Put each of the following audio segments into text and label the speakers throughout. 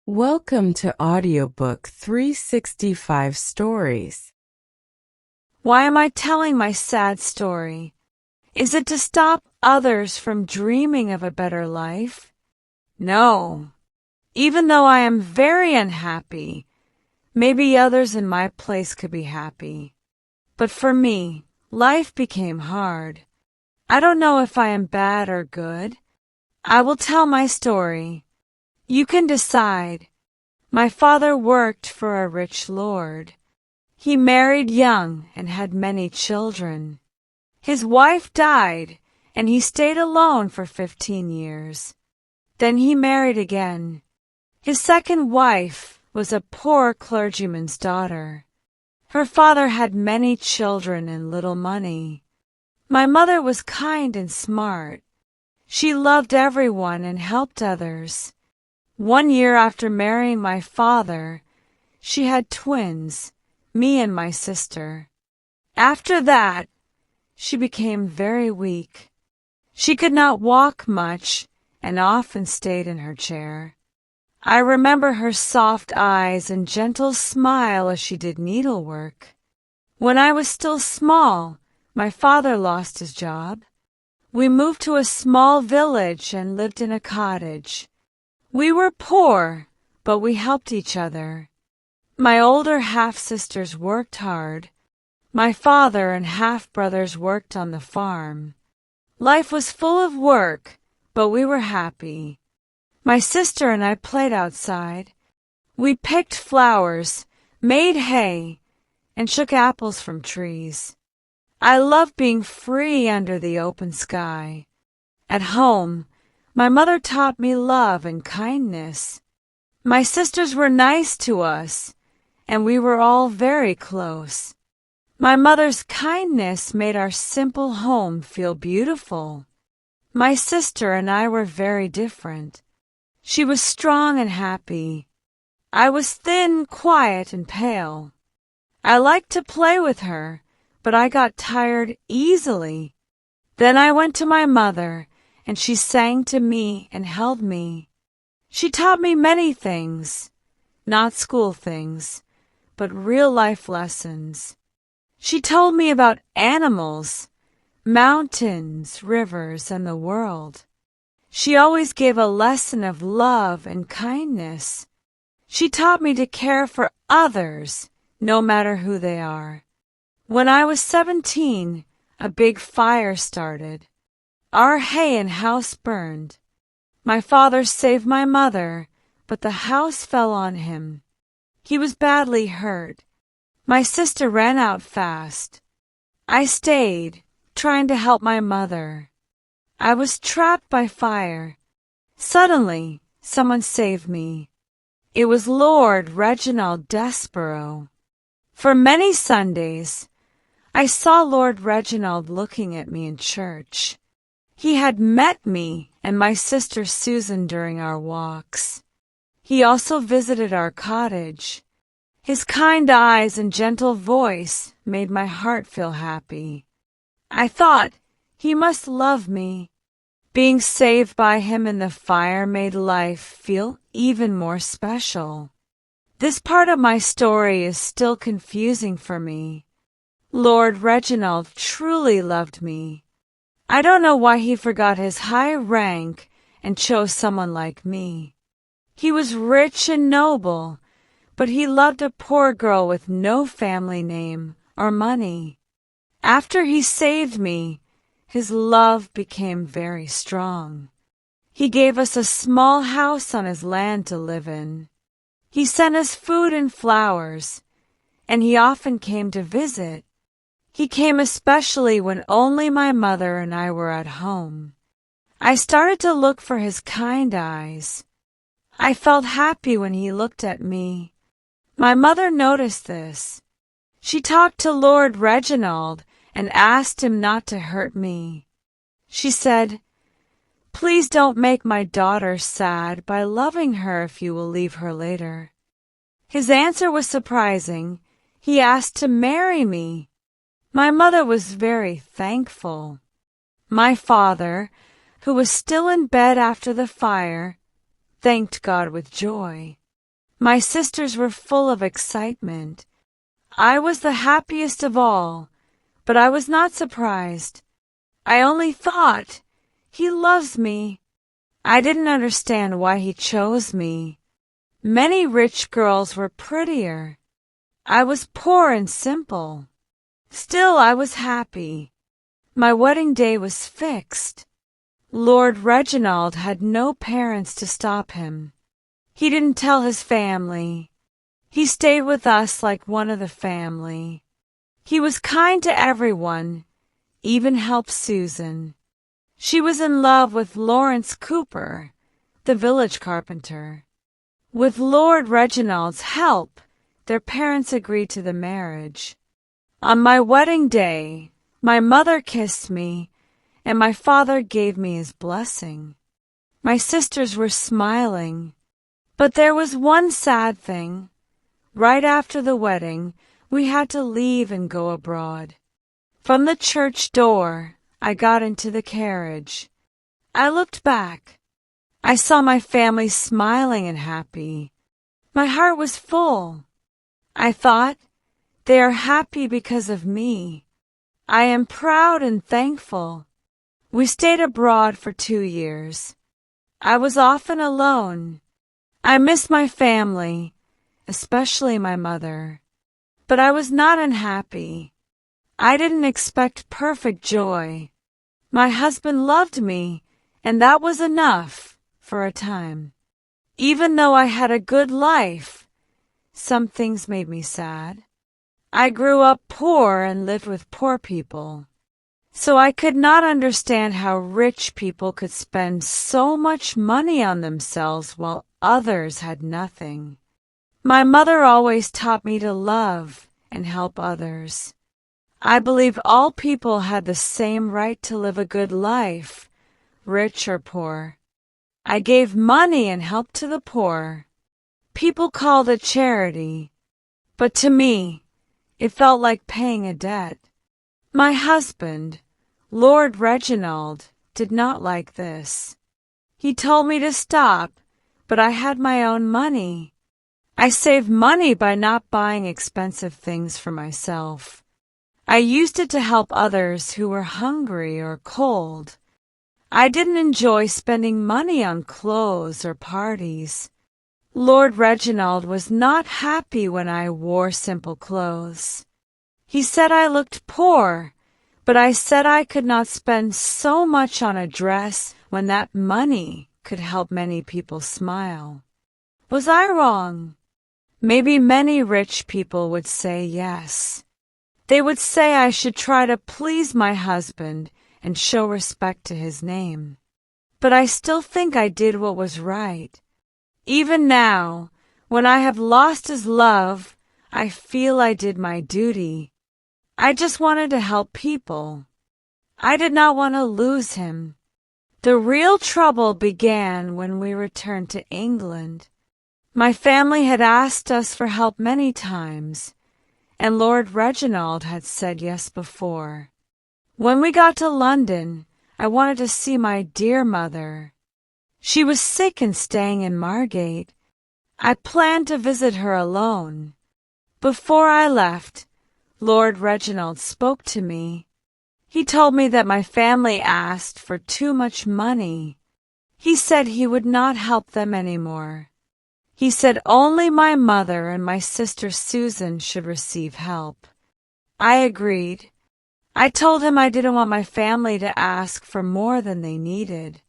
Speaker 1: Welcome to Audiobook 365 Stories.
Speaker 2: Why am I telling my sad story? Is it to stop others from dreaming of a better life? No. Even though I am very unhappy, maybe others in my place could be happy. But for me, life became hard. I don't know if I am bad or good. I will tell my story. You can decide. My father worked for a rich lord. He married young and had many children. His wife died, and he stayed alone for 15 years. Then he married again. His second wife was a poor clergyman's daughter. Her father had many children and little money. My mother was kind and smart. She loved everyone and helped others. 1 year after marrying my father, she had twins, me and my sister. After that, she became very weak. She could not walk much and often stayed in her chair. I remember her soft eyes and gentle smile as she did needlework. When I was still small, my father lost his job. We moved to a small village and lived in a cottage. We were poor, but we helped each other. My older half-sisters worked hard. My father and half-brothers worked on the farm. Life was full of work, but we were happy. My sister and I played outside. We picked flowers, made hay, and shook apples from trees. I loved being free under the open sky. At home, my mother taught me love and kindness. My sisters were nice to us, and we were all very close. My mother's kindness made our simple home feel beautiful. My sister and I were very different. She was strong and happy. I was thin, quiet, and pale. I liked to play with her, but I got tired easily. Then I went to my mother, and she sang to me and held me. She taught me many things, not school things, but real-life lessons. She told me about animals, mountains, rivers, and the world. She always gave a lesson of love and kindness. She taught me to care for others, no matter who they are. When I was 17, a big fire started. Our hay and house burned. My father saved my mother, but the house fell on him. He was badly hurt. My sister ran out fast. I stayed, trying to help my mother. I was trapped by fire. Suddenly, someone saved me. It was Lord Reginald Desborough. For many Sundays, I saw Lord Reginald looking at me in church. He had met me and my sister Susan during our walks. He also visited our cottage. His kind eyes and gentle voice made my heart feel happy. I thought he must love me. Being saved by him in the fire made life feel even more special. This part of my story is still confusing for me. Lord Reginald truly loved me. I don't know why he forgot his high rank and chose someone like me. He was rich and noble, but he loved a poor girl with no family name or money. After he saved me, his love became very strong. He gave us a small house on his land to live in. He sent us food and flowers, and he often came to visit. He came especially when only my mother and I were at home. I started to look for his kind eyes. I felt happy when he looked at me. My mother noticed this. She talked to Lord Reginald and asked him not to hurt me. She said, "Please don't make my daughter sad by loving her if you will leave her later." His answer was surprising. He asked to marry me. My mother was very thankful. My father, who was still in bed after the fire, thanked God with joy. My sisters were full of excitement. I was the happiest of all, but I was not surprised. I only thought, he loves me. I didn't understand why he chose me. Many rich girls were prettier. I was poor and simple. Still, I was happy. My wedding day was fixed. Lord Reginald had no parents to stop him. He didn't tell his family. He stayed with us like one of the family. He was kind to everyone, even helped Susan. She was in love with Lawrence Cooper, the village carpenter. With Lord Reginald's help, their parents agreed to the marriage. On my wedding day, my mother kissed me, and my father gave me his blessing. My sisters were smiling, but there was one sad thing. Right after the wedding, we had to leave and go abroad. From the church door, I got into the carriage. I looked back. I saw my family smiling and happy. My heart was full. I thought, they are happy because of me. I am proud and thankful. We stayed abroad for 2 years. I was often alone. I missed my family, especially my mother. But I was not unhappy. I didn't expect perfect joy. My husband loved me, and that was enough for a time. Even though I had a good life, some things made me sad. I grew up poor and lived with poor people, so I could not understand how rich people could spend so much money on themselves while others had nothing. My mother always taught me to love and help others. I believe all people had the same right to live a good life, rich or poor. I gave money and help to the poor. People called it charity, but to me, it felt like paying a debt. My husband, Lord Reginald, did not like this. He told me to stop, but I had my own money. I saved money by not buying expensive things for myself. I used it to help others who were hungry or cold. I didn't enjoy spending money on clothes or parties. Lord Reginald was not happy when I wore simple clothes. He said I looked poor, but I said I could not spend so much on a dress when that money could help many people smile. Was I wrong? Maybe many rich people would say yes. They would say I should try to please my husband and show respect to his name. But I still think I did what was right. Even now, when I have lost his love, I feel I did my duty. I just wanted to help people. I did not want to lose him. The real trouble began when we returned to England. My family had asked us for help many times, and Lord Reginald had said yes before. When we got to London, I wanted to see my dear mother. She was sick and staying in Margate. I planned to visit her alone. Before I left, Lord Reginald spoke to me. He told me that my family asked for too much money. He said he would not help them anymore. He said only my mother and my sister Susan should receive help. I agreed. I told him I didn't want my family to ask for more than they needed.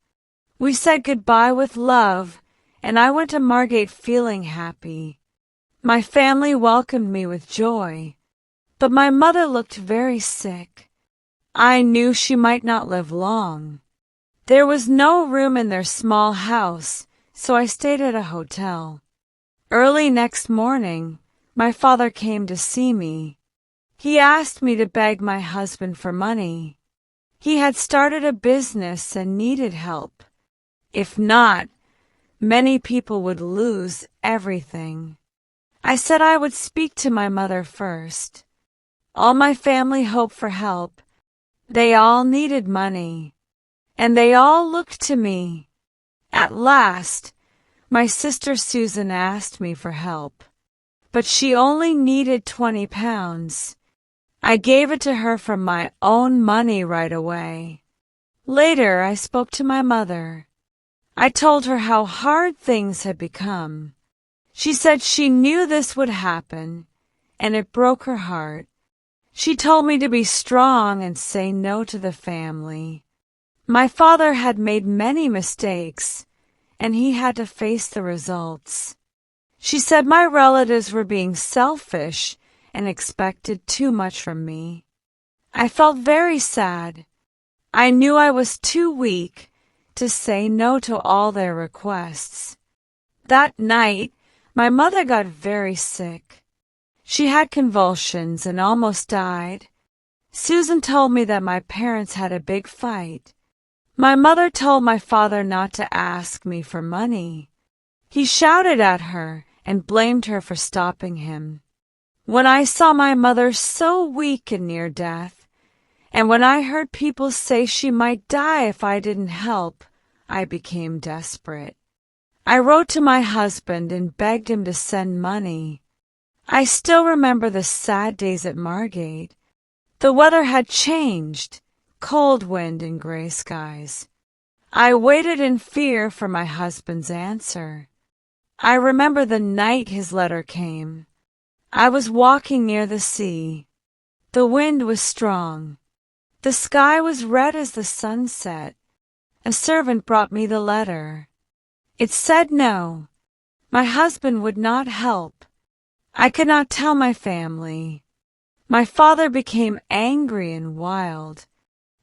Speaker 2: We said goodbye with love, and I went to Margate feeling happy. My family welcomed me with joy, but my mother looked very sick. I knew she might not live long. There was no room in their small house, so I stayed at a hotel. Early next morning, my father came to see me. He asked me to beg my husband for money. He had started a business and needed help. If not, many people would lose everything. I said I would speak to my mother first. All my family hoped for help. They all needed money, and they all looked to me. At last, My sister Susan asked me for help, but she only needed 20 pounds. I gave it to her from my own money right away. Later, I spoke to my mother. I told her how hard things had become. She said she knew this would happen, and it broke her heart. She told me to be strong and say no to the family. My father had made many mistakes, and he had to face the results. She said my relatives were being selfish and expected too much from me. I felt very sad. I knew I was too weak to say no to all their requests. That night, my mother got very sick. She had convulsions and almost died. Susan told me that my parents had a big fight. My mother told my father not to ask me for money. He shouted at her and blamed her for stopping him. When I saw my mother so weak and near death, and when I heard people say she might die if I didn't help, I became desperate. I wrote to my husband and begged him to send money. I still remember the sad days at Margate. The weather had changed, cold wind and gray skies. I waited in fear for my husband's answer. I remember the night his letter came. I was walking near the sea. The wind was strong. The sky was red as the sunset. A servant brought me the letter. It said no. My husband would not help. I could not tell my family. My father became angry and wild.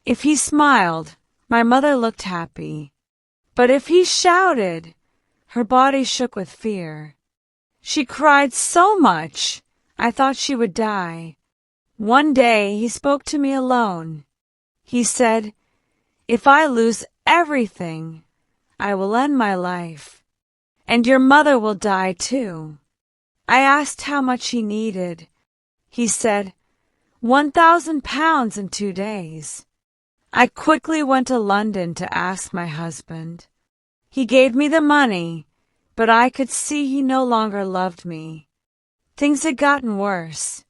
Speaker 2: If he smiled, my mother looked happy. But if he shouted, her body shook with fear. She cried so much, I thought she would die. One day he spoke to me alone. He said, "If I lose everything, I will end my life, and your mother will die too." I asked how much he needed. He said, 1,000 pounds in 2 days. I quickly went to London to ask my husband. He gave me the money, but I could see he no longer loved me. Things had gotten worse.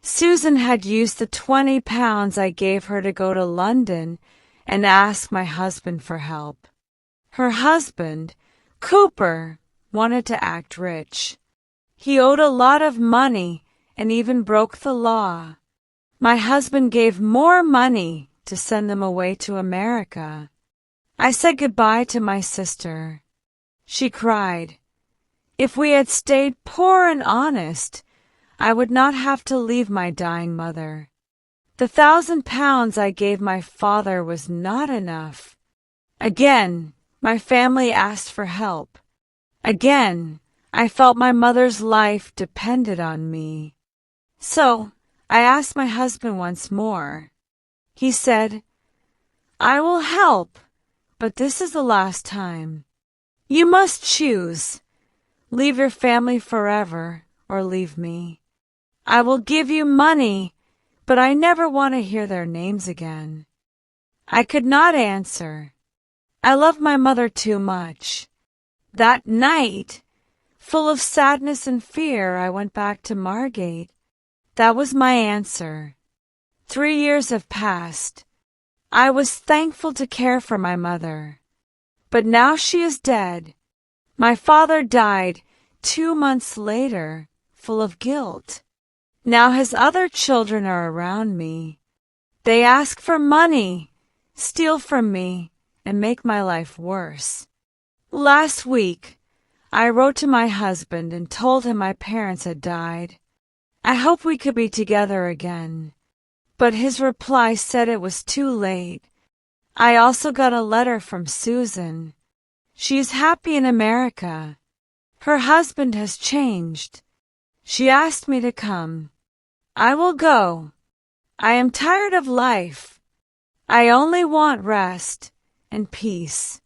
Speaker 2: Susan had used the 20 pounds I gave her to go to London and ask my husband for help. Her husband, Cooper, wanted to act rich. He owed a lot of money and even broke the law. My husband gave more money to send them away to America. I said goodbye to my sister. She cried, "If we had stayed poor and honest, I would not have to leave my dying mother. The 1,000 pounds I gave my father was not enough." Again, my family asked for help. Again, I felt my mother's life depended on me. So, I asked my husband once more. He said, "I will help, but this is the last time. You must choose. Leave your family forever or leave me. I will give you money, but I never want to hear their names again." I could not answer. I loved my mother too much. That night, full of sadness and fear, I went back to Margate. That was my answer. 3 years have passed. I was thankful to care for my mother. But now she is dead. My father died 2 months later, full of guilt. Now his other children are around me. They ask for money, steal from me, and make my life worse. Last week, I wrote to my husband and told him my parents had died. I hoped we could be together again, but his reply said it was too late. I also got a letter from Susan. She is happy in America. Her husband has changed. She asked me to come. I will go. I am tired of life. I only want rest and peace.